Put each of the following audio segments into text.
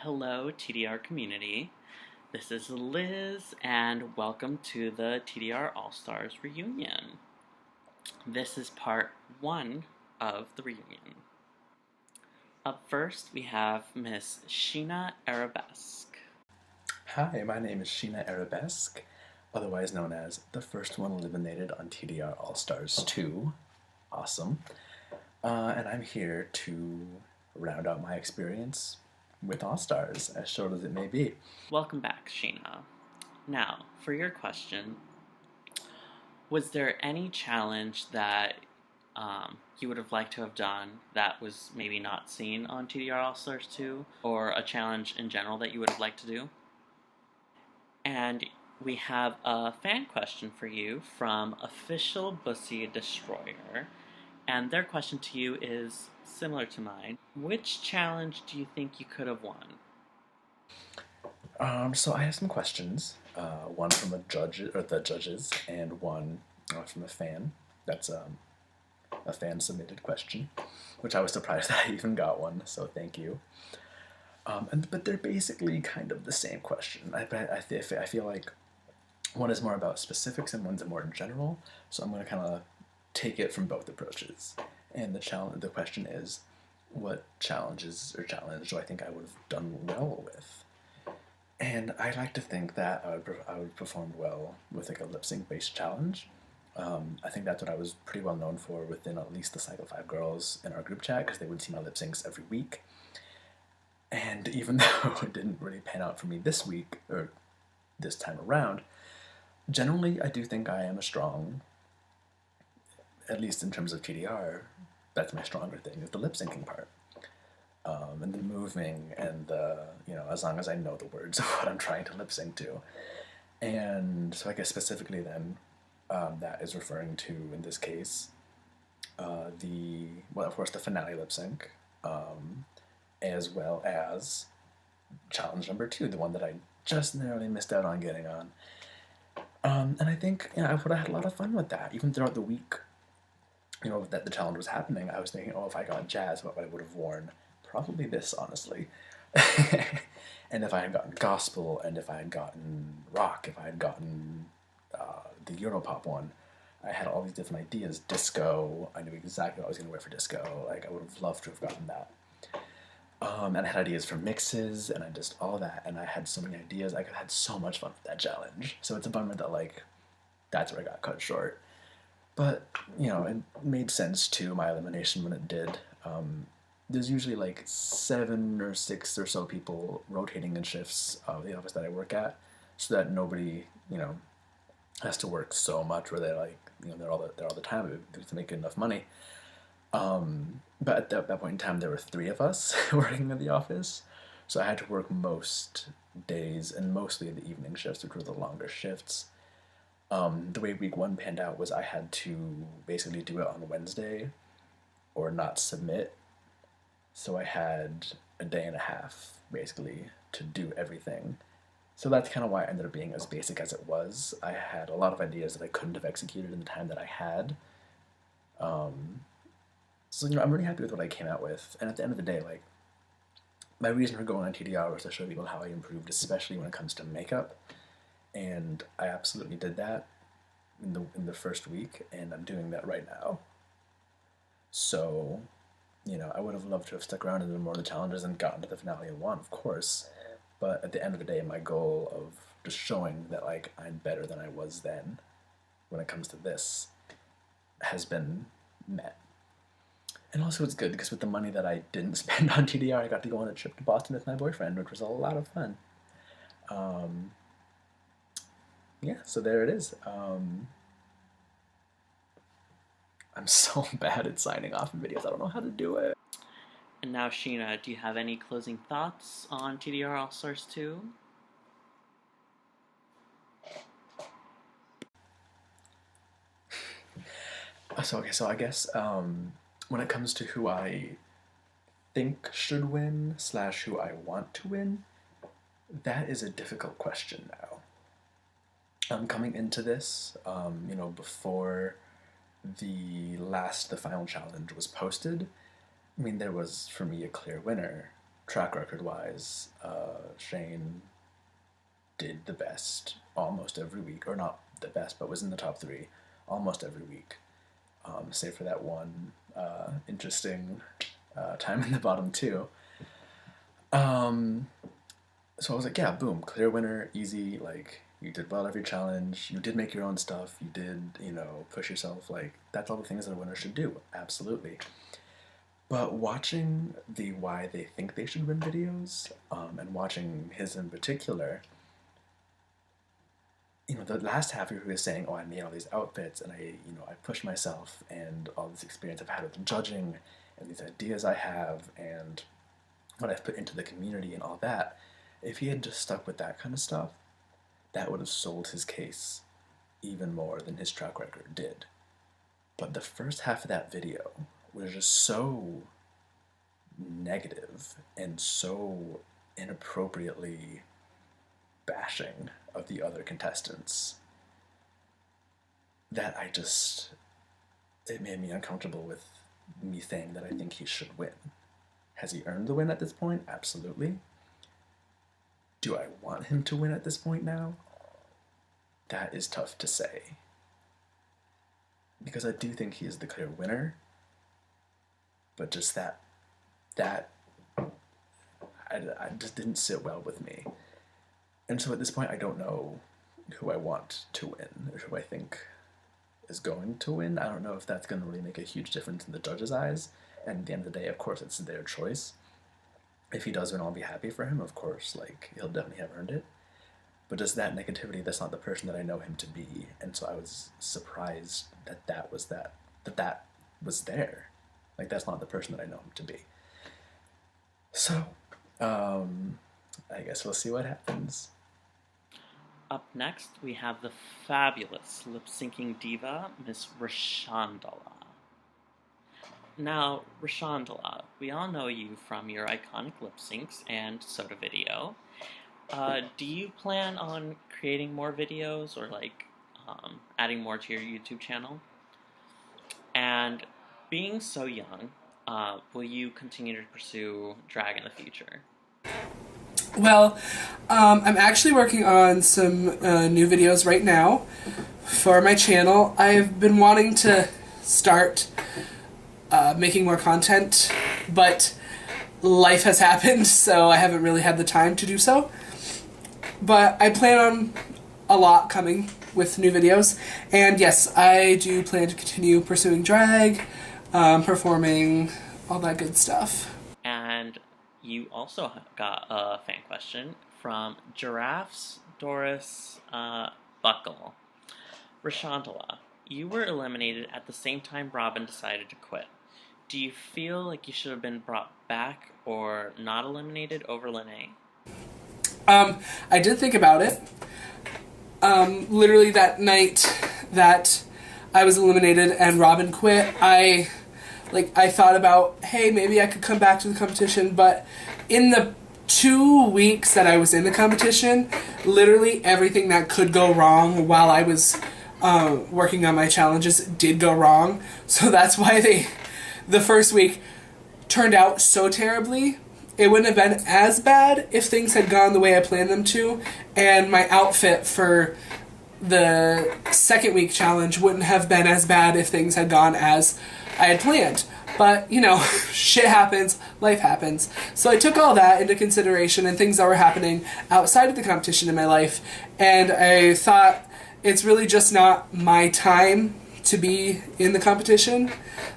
Hello, TDR community. This is Liz, and welcome to the TDR All Stars reunion. This is part one of the reunion. Up first, we have Miss Sheena Arabesque. Hi, my name is Sheena Arabesque, otherwise known as the first one eliminated on TDR All Stars 2. Awesome. And I'm here to round out my experience with All Stars, as short as it may be. Welcome back, Sheena. Now, for your question, was there any challenge that you would have liked to have done that was maybe not seen on TDR All Stars 2, or a challenge in general that you would have liked to do? And we have a fan question for you from Official Bussy Destroyer. And their question to you is similar to mine. Which challenge do you think you could have won? So I have some questions. One from the judges, and one from a fan. That's a fan submitted question, which I was surprised that I even got one. So thank you. But they're basically kind of the same question. I feel like one is more about specifics and one's more general. So I'm going to kind of take it from both approaches. And the question is, what challenge do I think I would have done well with? And I like to think that I would perform well with like a lip sync based challenge. I think that's what I was pretty well known for within at least the Cycle 5 girls in our group chat, because they would see my lip syncs every week. And even though it didn't really pan out for me this week, or this time around, generally I do think I am a strong, at least in terms of TDR, that's my stronger thing, is the lip syncing part. And the moving, and as long as I know the words of what I'm trying to lip sync to. And so I guess specifically then, that is referring to, in this case, of course, the finale lip sync, as well as challenge number 2, the one that I just narrowly missed out on getting on. And I think I would have had a lot of fun with that. Even throughout the week, that the challenge was happening, I was thinking, if I got jazz, what I would have worn? Probably this, honestly. And if I had gotten gospel, and if I had gotten rock, if I had gotten the Europop one, I had all these different ideas. Disco, I knew exactly what I was going to wear for disco. Like, I would have loved to have gotten that. And I had ideas for mixes, and I just all that, and I had so many ideas. I could have had so much fun with that challenge. So it's a bummer that that's where I got cut short. But it made sense to my elimination when it did. There's usually 7 or 6 or so people rotating in shifts of the office that I work at, so that nobody has to work so much where they're all the time to make enough money. But at that point in time, there were 3 of us working in the office, so I had to work most days and mostly the evening shifts, which were the longer shifts. The way week 1 panned out was I had to basically do it on Wednesday or not submit, so I had a day and a half basically to do everything. So that's kind of why it ended up being as basic as it was. I had a lot of ideas that I couldn't have executed in the time that I had. So, I'm really happy with what I came out with. And at the end of the day, my reason for going on TDR was to show people how I improved, especially when it comes to makeup. And I absolutely did that in the first week, and I'm doing that right now. So, I would have loved to have stuck around and done more of the challenges and gotten to the finale and won, of course. But at the end of the day, my goal of just showing that, I'm better than I was then when it comes to this has been met. And also it's good because with the money that I didn't spend on TDR, I got to go on a trip to Boston with my boyfriend, which was a lot of fun. Yeah, so there it is. I'm so bad at signing off in videos. I don't know how to do it. And now, Sheena, do you have any closing thoughts on TDR All Stars 2? So I guess when it comes to who I think should win / who I want to win, that is a difficult question now. Coming into this, before the final challenge was posted, there was, for me, a clear winner. track record wise, Shane did the best almost every week, or not the best, but was in the top three almost every week, save for that one interesting time in the bottom two. Um, so I was like, yeah, boom, clear winner, easy. Like, you did well every challenge. You did make your own stuff. You did, push yourself. Like, that's all the things that a winner should do. Absolutely. But watching the why they think they should win videos, and watching his in particular, the last half of he was saying, oh, I made all these outfits and I pushed myself and all this experience I've had with judging and these ideas I have and what I've put into the community and all that. If he had just stuck with that kind of stuff, that would have sold his case even more than his track record did. But the first half of that video was just so negative and so inappropriately bashing of the other contestants that it made me uncomfortable with me saying that I think he should win. Has he earned the win at this point? Absolutely. Do I want him to win at this point now? That is tough to say. Because I do think he is the clear winner, but just that I just didn't sit well with me. And so at this point, I don't know who I want to win or who I think is going to win. I don't know if that's going to really make a huge difference in the judges' eyes. And at the end of the day, of course, it's their choice. If he does win, I'll be happy for him, of course. Like, he'll definitely have earned it. But just that negativity, that's not the person that I know him to be. And so I was surprised that was there. Like, that's not the person that I know him to be. So, I guess we'll see what happens. Up next, we have the fabulous lip-syncing diva, Miss Rashandala. Now, Rashandala, we all know you from your iconic lip syncs and soda video. Do you plan on creating more videos or adding more to your YouTube channel? And being so young, will you continue to pursue drag in the future? Well, I'm actually working on some new videos right now for my channel. I've been wanting to start making more content, but life has happened, so I haven't really had the time to do so. But I plan on a lot coming with new videos, and yes, I do plan to continue pursuing drag, performing, all that good stuff. And you also got a fan question from Giraffes Doris Buckle. Rashandala, you were eliminated at the same time Robin decided to quit. Do you feel like you should have been brought back or not eliminated over Lene? I did think about it. Literally that night that I was eliminated and Robin quit, I thought about, hey, maybe I could come back to the competition, but in the 2 weeks that I was in the competition, literally everything that could go wrong while I was working on my challenges did go wrong. So that's why the first week turned out so terribly. It wouldn't have been as bad if things had gone the way I planned them to, and my outfit for the second week challenge wouldn't have been as bad if things had gone as I had planned. But, shit happens, life happens. So I took all that into consideration and things that were happening outside of the competition in my life, and I thought it's really just not my time to be in the competition.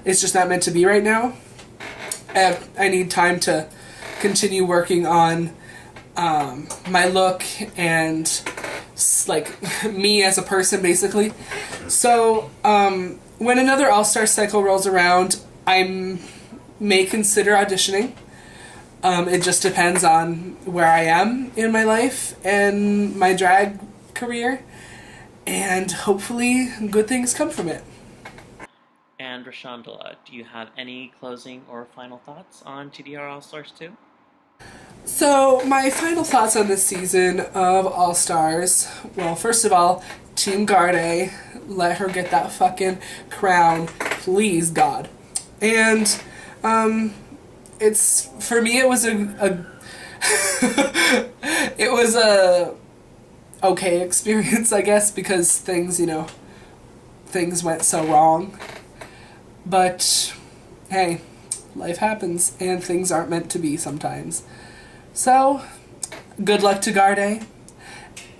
It's just not meant to be right now. I need time to continue working on my look and me as a person, basically. So when another All-Star cycle rolls around, I may consider auditioning. It just depends on where I am in my life and my drag career, and hopefully good things come from it. And Rashandala, do you have any closing or final thoughts on TDR All-Stars 2? So, my final thoughts on this season of All-Stars, well, first of all, Team Garde, let her get that fucking crown, please, God. And, it's for me. It was it was a okay experience, I guess, because things went so wrong. But hey, life happens, and things aren't meant to be sometimes. So, good luck to Garde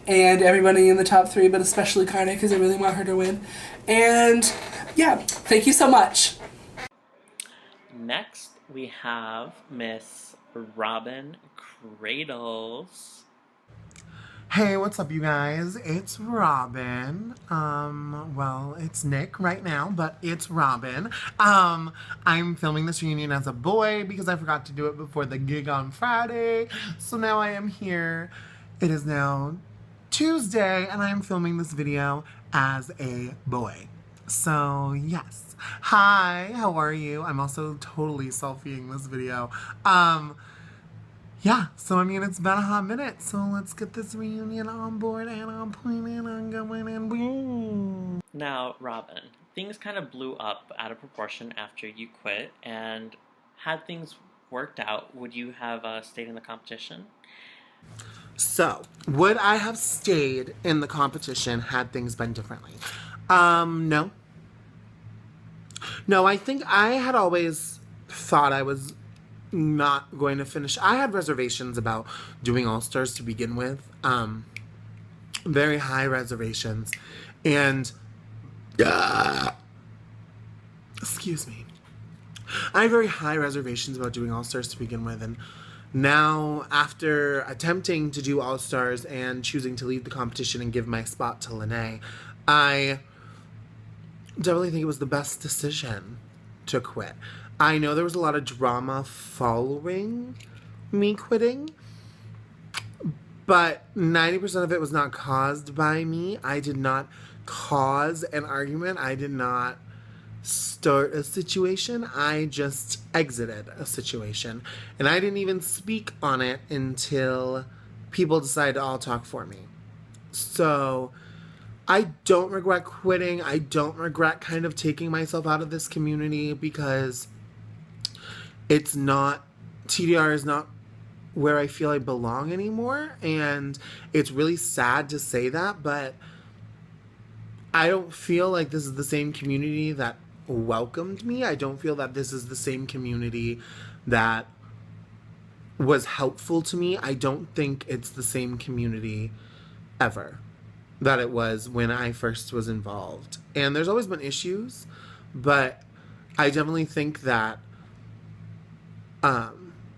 and everybody in the top 3, but especially Garde because I really want her to win. And yeah, thank you so much. Next, we have Miss Robin Cradles. Hey, what's up, you guys? It's Robin. Well, it's Nick right now, but it's Robin. I'm filming this reunion as a boy because I forgot to do it before the gig on Friday. So now I am here. It is now Tuesday, and I am filming this video as a boy. So, yes. Hi, how are you? I'm also totally selfieing this video. Yeah, so I mean, it's been a hot minute, so let's get this reunion on board and on point and on going and boom. Now, Robin, things kind of blew up out of proportion after you quit, and had things worked out, would you have stayed in the competition? So, would I have stayed in the competition had things been differently? No. No, I think I had always thought I was not going to finish. I had reservations about doing All Stars to begin with. Very high reservations. And excuse me. I have very high reservations about doing All Stars to begin with, and now after attempting to do All Stars and choosing to leave the competition and give my spot to Lene, I definitely think it was the best decision to quit. I know there was a lot of drama following me quitting, but 90% of it was not caused by me. I did not cause an argument. I did not start a situation. I just exited a situation. And I didn't even speak on it until people decided to all talk for me. So I don't regret quitting. I don't regret kind of taking myself out of this community because it's not, TDR is not where I feel I belong anymore. And it's really sad to say that, but I don't feel like this is the same community that welcomed me. I don't feel that this is the same community that was helpful to me. I don't think it's the same community ever that it was when I first was involved. And there's always been issues, but I definitely think that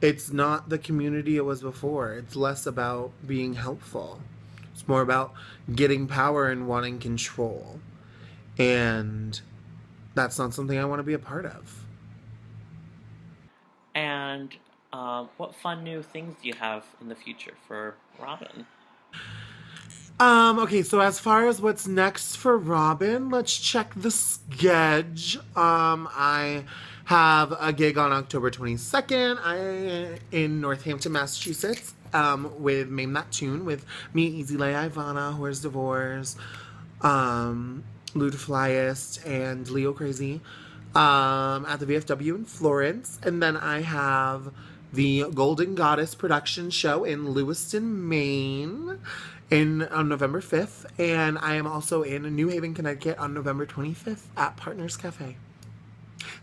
it's not the community it was before. It's less about being helpful. It's more about getting power and wanting control. And that's not something I want to be a part of. And what fun new things do you have in the future for Robin? Okay, so as far as what's next for Robin, let's check the schedule. I have a gig on October 22nd in Northampton, Massachusetts, with Mame That Tune, with me, Easy Lay, Ivana, Whore's Divorce, Luda Flyest, and Leo Crazy, at the VFW in Florence. And then I have the Golden Goddess production show in Lewiston, Maine, on November 5th, and I am also in New Haven, Connecticut on November 25th at Partners Cafe.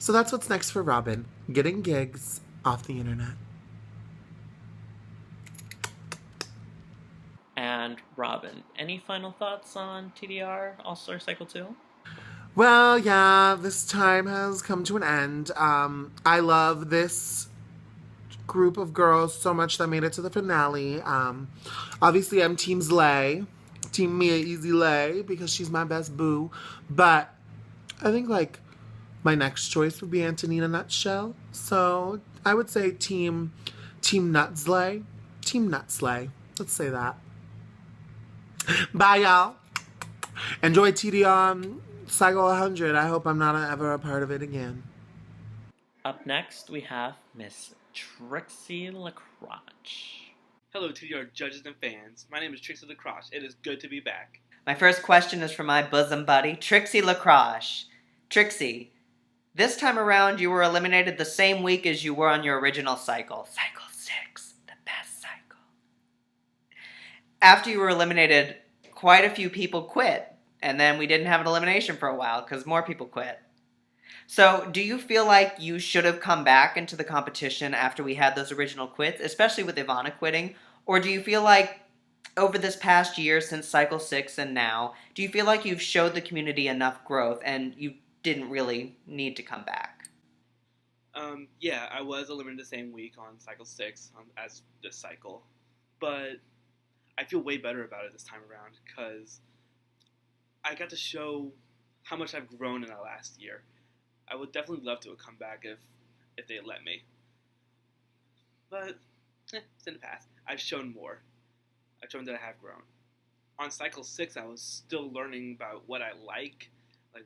So that's what's next for Robin, getting gigs off the internet. And Robin, any final thoughts on TDR All-Star Cycle 2? Well, yeah, this time has come to an end. I love this group of girls so much that made it to the finale. Obviously, I'm Team Slay, Team Mia Easy Lay, because she's my best boo. But I think, like, my next choice would be Antonina Nutshell. So I would say Team Nutslay. Team Nutslay. Let's say that. Bye, y'all. Enjoy TDR Cycle 100. I hope I'm not ever a part of it again. Up next, we have Miss Trixie LaCroix. Hello to your judges and fans. My name is Trixie LaCroix. It is good to be back. My first question is from my bosom buddy, Trixie LaCroix. Trixie, This time around, you were eliminated the same week as you were on your original cycle. Cycle 6, the best cycle. After you were eliminated, quite a few people quit, and then we didn't have an elimination for a while because more people quit. So, do you feel like you should have come back into the competition after we had those original quits, especially with Ivana quitting? Or do you feel like over this past year since Cycle 6 and now, do you feel like you've showed the community enough growth and you didn't really need to come back? Yeah, I was eliminated the same week on Cycle 6 as this cycle. But I feel way better about it this time around because I got to show how much I've grown in the last year. I would definitely love to have come back if they had let me. But it's in the past. I've shown more. I've shown that I have grown. On Cycle 6, I was still learning about what I like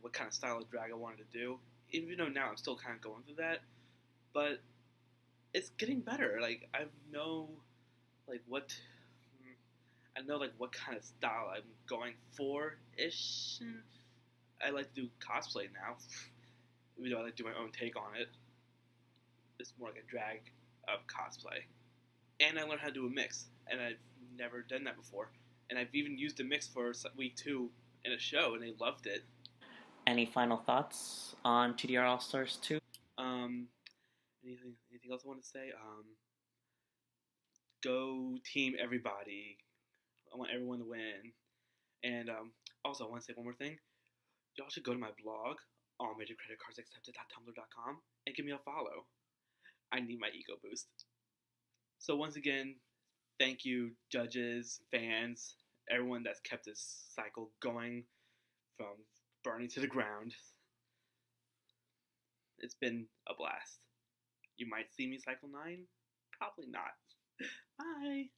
what kind of style of drag I wanted to do. Even though now I'm still kind of going through that. But it's getting better. I know what I know what kind of style I'm going for ish. I like to do cosplay now. Even though I like to do my own take on it. It's more like a drag of cosplay. And I learned how to do a mix, and I've never done that before. And I've even used a mix for week 2 in a show, and they loved it. Any final thoughts on TDR All Stars 2? Anything else I want to say? Go team everybody. I want everyone to win. And also, I want to say one more thing. Y'all should go to my blog, allmajorcreditcardsaccepted.tumblr.com, and give me a follow. I need my ego boost. So once again, thank you, judges, fans, everyone that's kept this cycle going from burning to the ground. It's been a blast. You might see me cycle 9, probably not. Bye.